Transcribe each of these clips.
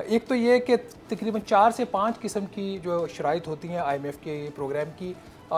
एक तो ये कि तकरीबन 4 से 5 किस्म की जो शराइत होती हैं IMF के प्रोग्राम की,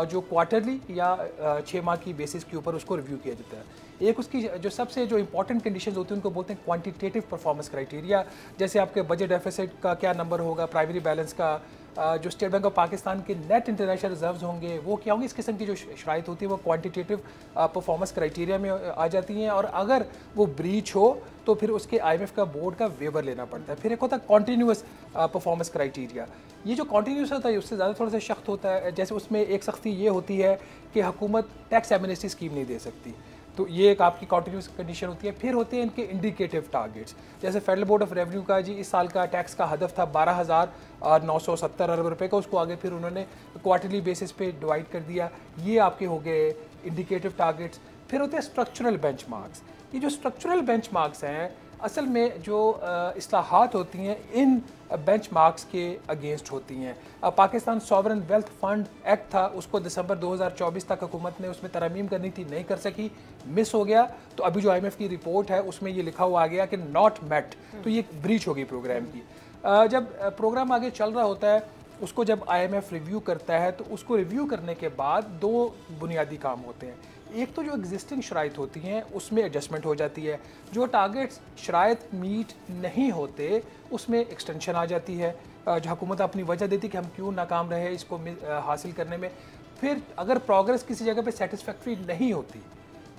जो क्वार्टरली या 6 माह की बेसिस के ऊपर उसको रिव्यू किया जाता है। एक उसकी जो सबसे जो इंपॉर्टेंट कंडीशंस होती हैं उनको बोलते हैं क्वांटिटेटिव परफॉर्मेंस क्राइटेरिया। जैसे आपके बजट डेफिसिट का क्या नंबर होगा, प्राइमरी बैलेंस का, जो स्टेट बैंक ऑफ पाकिस्तान के नेट इंटरनेशनल रिजर्व्स होंगे वो क्या होंगे। इस किस्म की जो शराइत होती है वो क्वांटिटेटिव परफॉर्मेंस क्राइटेरिया में आ जाती हैं, और अगर वो ब्रीच हो तो फिर उसके IMF का बोर्ड का वेवर लेना पड़ता है। फिर एक होता है कॉन्टीन्यूस परफॉर्मेंस क्राइटेरिया। ये जो कॉन्टीन्यूस होता है उससे ज़्यादा थोड़ा सा सख्त होता है। जैसे उसमें एक सख्ती ये होती है कि हुकूमत टैक्स एमनेस्टी स्कीम नहीं दे सकती, तो ये एक आपकी कॉन्टीन्यूस कंडीशन होती है। फिर होते हैं इनके इंडिकेटिव टारगेट्स। जैसे फेडरल बोर्ड ऑफ रेवेन्यू का जी इस साल का टैक्स का हदफ था 12,970 अरब रुपए का, उसको आगे फिर उन्होंने क्वार्टरली बेसिस पे डिवाइड कर दिया। ये आपके हो गए इंडिकेटिव टारगेट्स। फिर होते हैं स्ट्रक्चरल बेंचमार्क्स। ये जो स्ट्रक्चरल बेंचमार्क्स हैं असल में जो इस्लाहात होती हैं इन बेंचमार्क्स के अगेंस्ट होती हैं। Pakistan sovereign wealth fund act था, उसको दिसंबर 2024 तक हुकूमत ने उसमें तरमीम करनी थी, नहीं कर सकी, मिस हो गया। तो अभी जो IMF की रिपोर्ट है उसमें ये लिखा हुआ आ गया कि नॉट मेट, तो ये ब्रीच होगी प्रोग्राम की। जब प्रोग्राम आगे चल रहा होता है उसको जब IMF रिव्यू करता है तो उसको रिव्यू करने के बाद 2 बुनियादी काम होते हैं। एक तो जो एग्जिस्टिंग शराइत होती हैं उसमें एडजस्टमेंट हो जाती है, जो टारगेट्स शराइत मीट नहीं होते उसमें एक्सटेंशन आ जाती है, जो हुकूमत अपनी वजह देती कि हम क्यों नाकाम रहे इसको हासिल करने में। फिर अगर प्रोग्रेस किसी जगह पे सेटिस्फैक्ट्री नहीं होती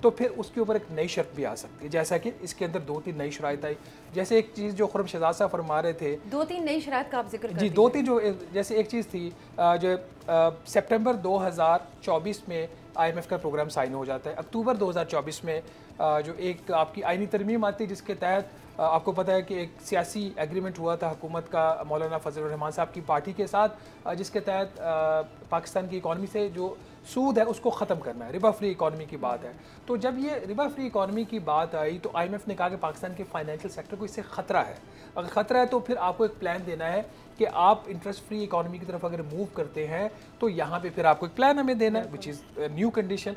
तो फिर उसके ऊपर एक नई शर्त भी आ सकती है, जैसा कि इसके अंदर 2-3 नई शराइत आई। जैसे एक चीज़ जो खुर्रम शहजाद साहब फरमा रहे थे, 2-3 नई शराइत का आप जिक्र कर जी 2-3 जो, जैसे एक चीज़ थी जो सितंबर 2024 में IMF का प्रोग्राम साइन हो जाता है। अक्टूबर 2024 में जो एक आपकी आईनी तरमीम आती है जिसके तहत आपको पता है कि एक सियासी एग्रीमेंट हुआ था हुकूमत का मौलाना फजलुर रहमान साहब की पार्टी के साथ, जिसके तहत पाकिस्तान की इकॉनमी से जो सूद है उसको ख़त्म करना है, रिबा फ्री इकॉनमी की बात है। तो जब ये रिबा फ्री इकॉनमी की बात आई तो IMF ने कहा कि पाकिस्तान के फाइनेंशियल सेक्टर को इससे ख़तरा है। अगर ख़तरा है तो फिर आपको एक प्लान देना है कि आप इंटरेस्ट फ्री इकॉनमी की तरफ अगर मूव करते हैं तो यहाँ पे फिर आपको एक प्लान हमें देना है, which is new condition.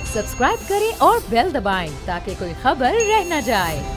Subscribe करें और बेल दबाएं ताकि कोई खबर रह न जाए।